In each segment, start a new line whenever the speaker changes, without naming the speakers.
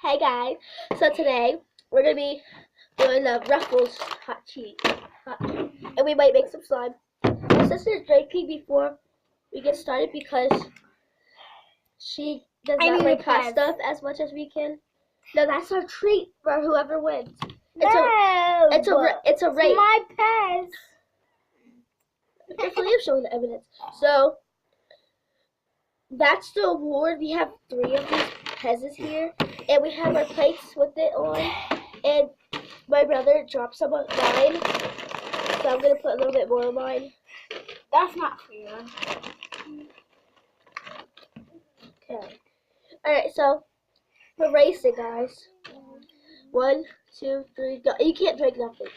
Hey guys, so today we're gonna be doing the Ruffles hot cheese, and we might make some slime. My sister's drinking before we get started because she does not like hot stuff as much as we can. No, that's our treat for whoever wins. It's a race.
My Pez.
It's Liam showing the evidence. So that's the award. We have 3 of these Pez's here, and we have our plates with it on. And my brother dropped some of mine, so I'm gonna put a little bit more of mine.
That's not fair.
Okay. Alright, so we're racing, guys. 1, 2, 3, go. You can't drink nothing.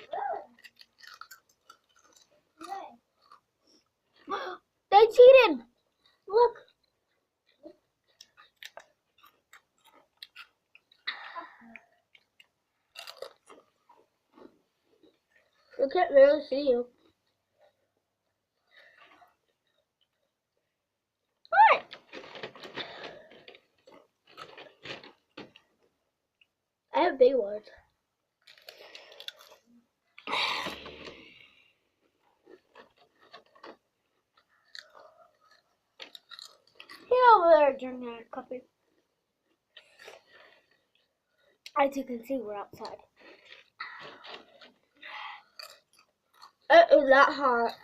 They cheated.
Look. I can't really see you.
What?
I have big ones.
He's over there drinking a coffee. As you can see, we're outside.
It is that hot.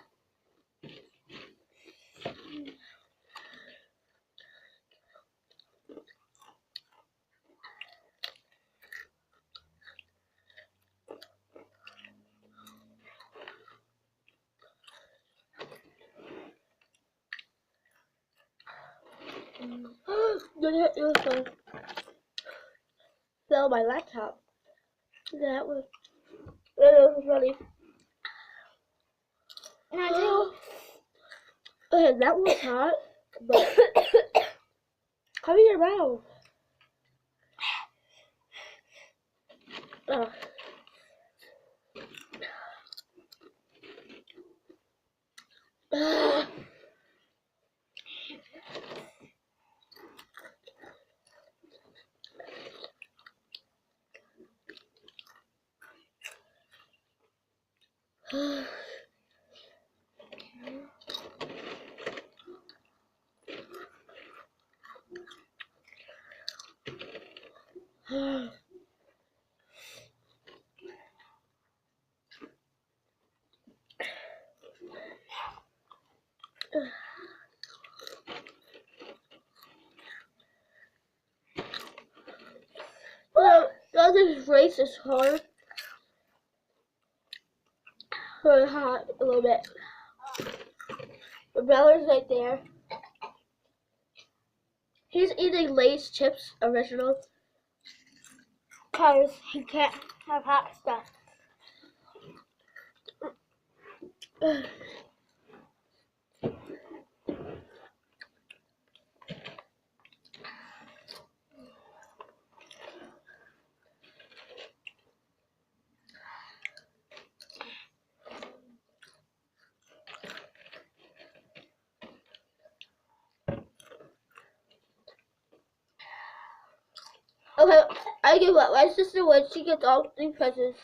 It was fell my laptop. That was really. Okay, that was hot, but cover your mouth. Ugh. Well, this race is hard. Really hot a little bit. My brother's right there. He's eating Lay's chips original.
Because he can't have hot stuff.
Okay, I give up. My sister wins. She gets all 3 presents.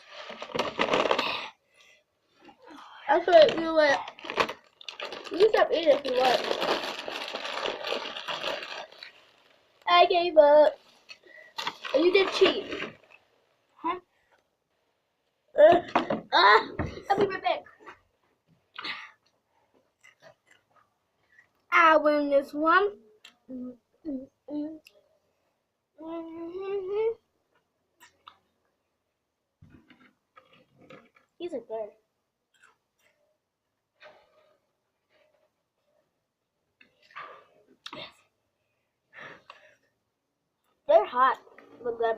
Actually, you know what? You can stop eating if you want. I gave up. You did cheat.
Huh?
I'll be right back.
I win this one.
He's a bird. They're hot, but good.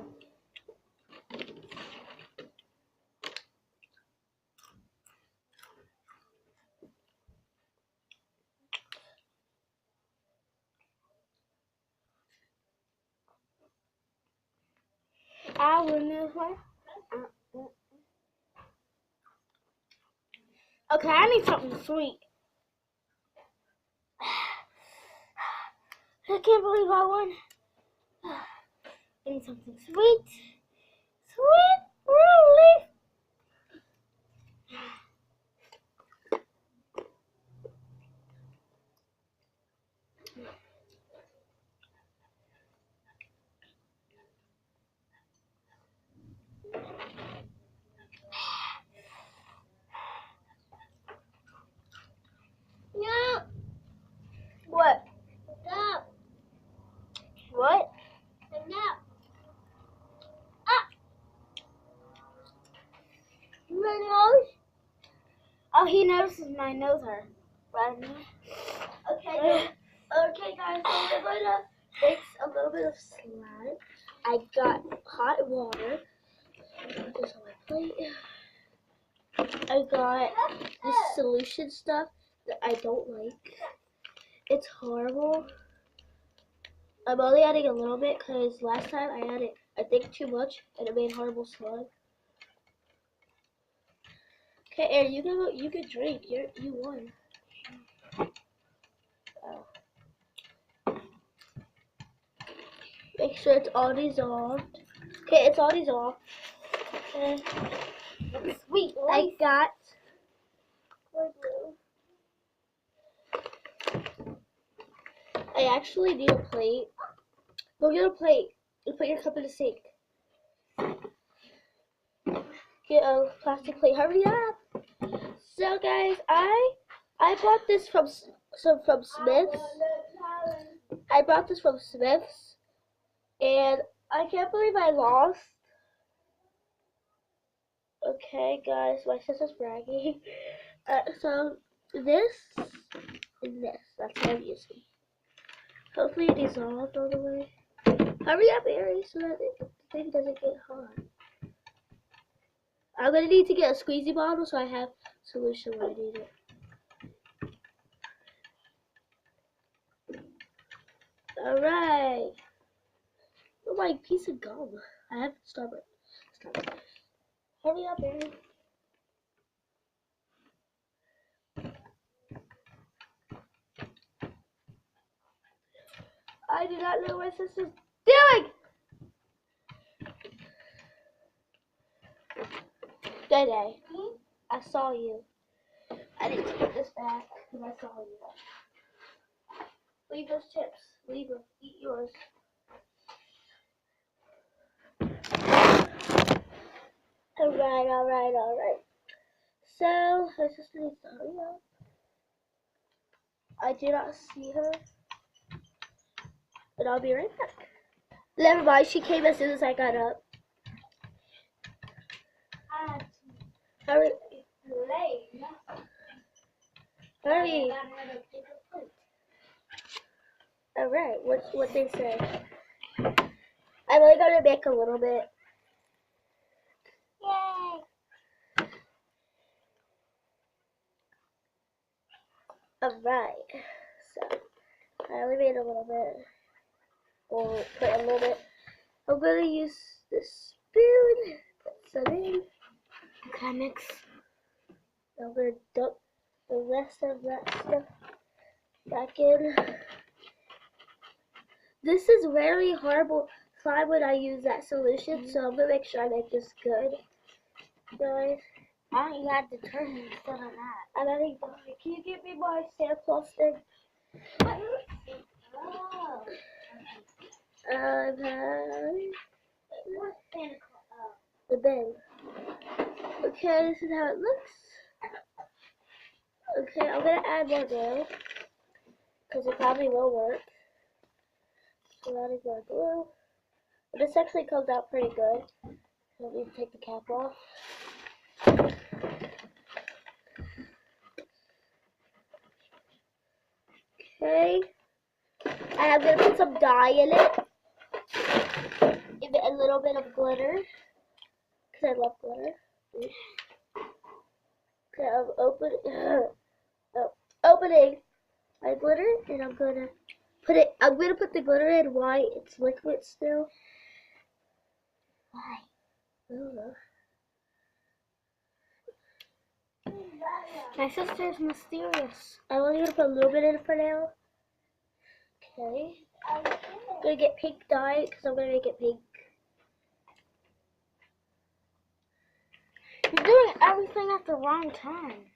I win this one. Okay, I need something sweet. I can't believe I won. And something sweet. Sweet relief.
Yeah.
What?
No.
What?
No. Ah. My nose.
Oh, he notices my nose hurt. Right now.
Okay. Okay, guys. So we're gonna mix a little bit of slime. I got hot water. Just on my plate. I got this solution stuff that I don't like. It's horrible. I'm only adding a little bit because last time I added, I think, too much and it made horrible slime. Okay, Aaron, you can drink. You won. Oh. Make sure it's all dissolved. Okay, it's all dissolved. Okay.
Sweet.
I got. I actually need a plate. Go get a plate and put your cup in the sink. Get a plastic plate. Hurry up! So guys, I bought this from Smith's. I bought this from Smith's, and I can't believe I lost. Okay, guys, my sister's bragging. So this and this. That's how I'm using. Hopefully it dissolved all the way. Hurry up, Ari, so that the thing doesn't get hot. I'm gonna need to get a squeezy bottle so I have solution when I need it. Alright. Oh, my piece of gum. I have Starburst. Hurry up, Aaron. I do not know what my sister's doing! Dede, I saw you. I need to put this back because I saw you. Leave those chips. Leave them. Eat yours. Alright. So, my sister needs to hurry up. I do not see her. But I'll be right back. Never mind, she came as soon as I got up. Hurry. Hurry. Alright, what they say. I'm only gonna make a little bit.
Yay!
Alright, so I only made a little bit, or put a little bit. I'm gonna use this spoon, put some in.
Okay, mix.
I'm gonna dump the rest of that stuff back in. This is very horrible slime when I use that solution, so I'm gonna make sure I make this good, guys.
Why don't you add detergent instead of that?
I'm adding dye. Can you give me my Santa Claus thing?
Oh.
The bin. Okay, this is how it looks. Okay, I'm gonna add more glue because it probably will work. So adding more glue. But this actually comes out pretty good. Let me take the cap off. Okay. And I'm gonna put some dye in it. Give it a little bit of glitter. Because I love glitter. Okay, I'm opening my glitter, and I'm gonna put the glitter in while it's liquid still.
Why?
I don't know.
My sister's mysterious.
I'm only gonna put a little bit in for now. Okay. I'm gonna get pink dye because I'm gonna make it pink.
the wrong time.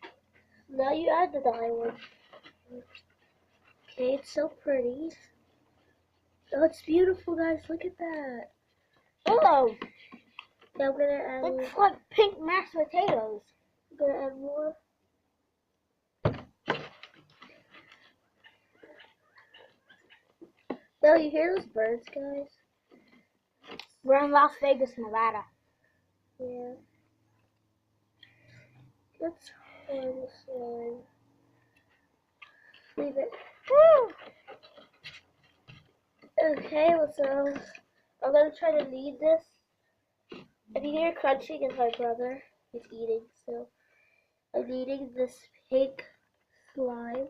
Now you add the dye one. Okay, it's so pretty. Oh, it's beautiful, guys. Look at that.
Oh,
Yeah, I'm gonna add.
looks like pink mashed potatoes.
I'm gonna add more. Now you hear those birds, guys?
We're in Las Vegas, Nevada.
Yeah. Let's pour this one. Leave it.
Woo!
Okay, so I'm gonna try to knead this. If you hear crunching, it's my brother. He's eating, so I'm kneading this pink slime.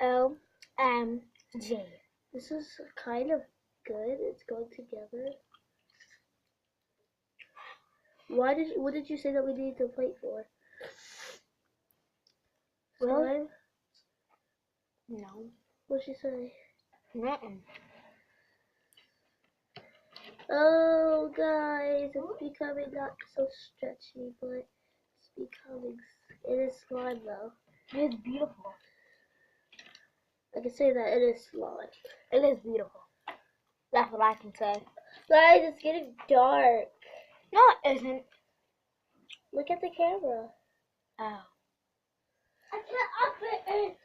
LMG.
This is kind of good. It's going together. What did you say that we need the plate for?
Really?
Slime?
No.
What'd she say?
Nothing.
Oh, guys, it's becoming not so stretchy, but it's becoming. It is slime though.
It's beautiful.
I can say that it is slime.
It is beautiful. That's what I can say.
Guys, it's getting dark.
No, it isn't.
Look at the camera.
Oh.
I can't open it.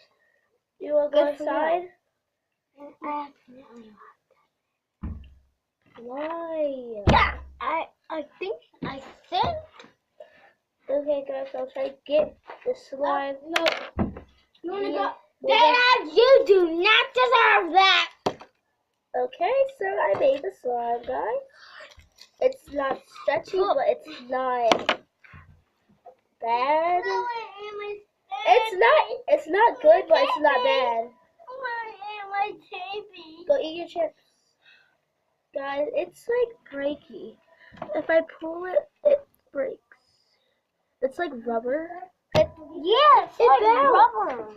You want to go
Good for you.
outside?
I accidentally.
Why?
Yeah, I think.
Okay, guys, I'll try to get the slime.
No. You wanna
Yeah.
go? Dad, you do not deserve that.
Okay, so I made the slime, guys. It's not stretchy, but it's not bad. It's not good, but it's not bad. Go eat your chips. Guys, it's like breaky. If I pull it, it breaks. It's like rubber.
Yes,
It
like
bounced.
rubber.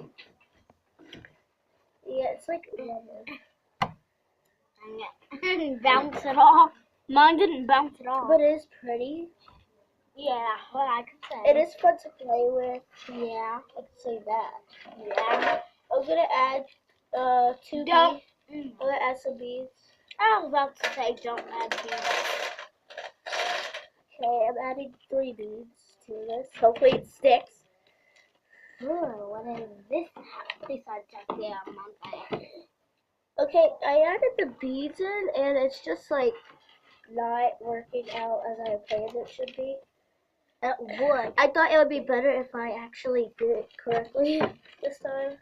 Yeah, it's like rubber.
Didn't bounce at all. Mine didn't bounce at all.
But it is pretty.
Yeah, what I could say.
It is fun to play with.
Yeah.
I can say that.
Yeah.
I'm gonna add 2
Don't.
beads. I'm gonna add some beads.
I was about to say don't add beads.
Okay, I'm adding 3 beads to this. Hopefully it sticks.
What is this? Please I check the month.
Okay, I added the beads in, and it's just like not working out as I planned it should be.
It would.
I thought it would be better if I actually did it correctly this time.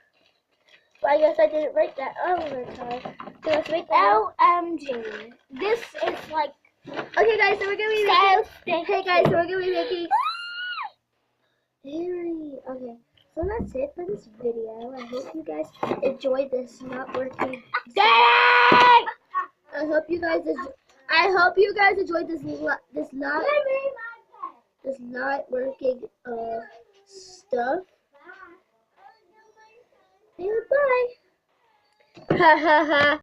But I guess I didn't write that other time. So let's make that.
LMG. This is like
Okay, guys, so we're gonna be making. Hey guys, so we're gonna be making. Okay, so that's it for this video. I hope you guys enjoyed this not working.
Dad!
I hope you guys enjoyed this not working stuff. And bye. Ha ha ha.